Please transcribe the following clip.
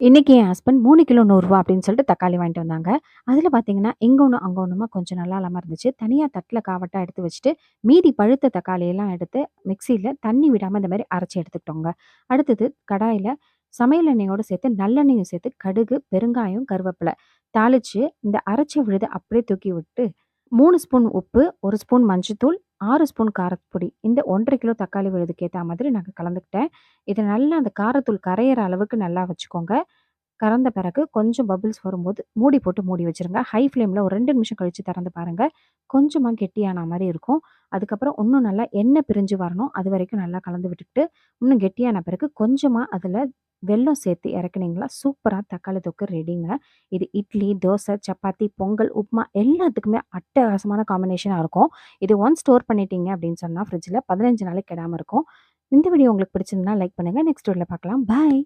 இன்னைக்கு என் husband 3 kilo ரூ. 100 அப்படின்னு சொல்லிட்டு தக்காளி வாங்கிட்டு வந்தாங்க. அதில பார்த்தீங்கன்னா, இங்க ஒண்ணு, அங்க ஒண்ணுமா கொஞ்சம் நல்லா இல்லாம இருந்துச்சு. தனியா தட்ல காவட்டா எடுத்து வச்சுட்டு, மீதி பழுத்த தக்காளியெல்லாம் எடுத்து மிக்ஸியில தண்ணி விடாம இந்த மாரி அரைச்சு எடுத்துக்கிட்டோங்க. அடுத்தது கடாயில சமையல் எண்ணெயோட சேர்த்து நல்லெண்ணெயும் சேர்த்து கடுகு, பெருங்காயம், கருவேப்பில தாளிச்சு இந்த அரைச்ச விழுத அப்படியே தூக்கி விட்டு 3 ஸ்பூன் உப்பு, 1 ஸ்பூன் மஞ்சத்தூள், 6 ஸ்பூன் காரப்பொடி. இந்த 1 1/2 கிலோ தக்காளி விழுதுக்கு ஏத்தா மாதிரி நான் கலந்துக்கிட்டேன். இத நல்லா அந்த காரத்தூள் கரையிற அளவுக்கு நல்லா வச்சுக்கோங்க. கறந்த பிறகு கொஞ்சம் பபிள்ஸ் வரும்போது மூடி போட்டு மூடி வச்சுருங்க. ஹை ஃப்ளேம்ல ஒரு 2 நிமிஷம் கழிச்சு திறந்து பாருங்க. கொஞ்சமா கெட்டியான மாரி இருக்கும். அதுக்கப்புறம் இன்னும் நல்லா எண்ணெய் பிரிஞ்சு வரணும். அதுவரைக்கும் நல்லா கலந்து விட்டுட்டு, இன்னும் கெட்டியான பிறகு கொஞ்சமா அதில வெல்லம் சேர்த்து இறக்குனீங்களா, சூப்பரா தக்காளி தொக்கு ரெடிங்க. இது இட்லி, தோசை, சப்பாத்தி, பொங்கல், உப்புமா எல்லாத்துக்குமே அட்டகாசமான காம்பினேஷனா இருக்கும். இது ஒன்ஸ் ஸ்டோர் பண்ணிட்டீங்க அப்படின்னு சொன்னா ஃப்ரிட்ஜ்ல 15 நாளைக்கு கெடாம இருக்கும். இந்த வீடியோ உங்களுக்கு பிடிச்சிருந்தா லைக் பண்ணுங்க. நெக்ஸ்ட் வீடியோல பார்க்கலாம். பாய்.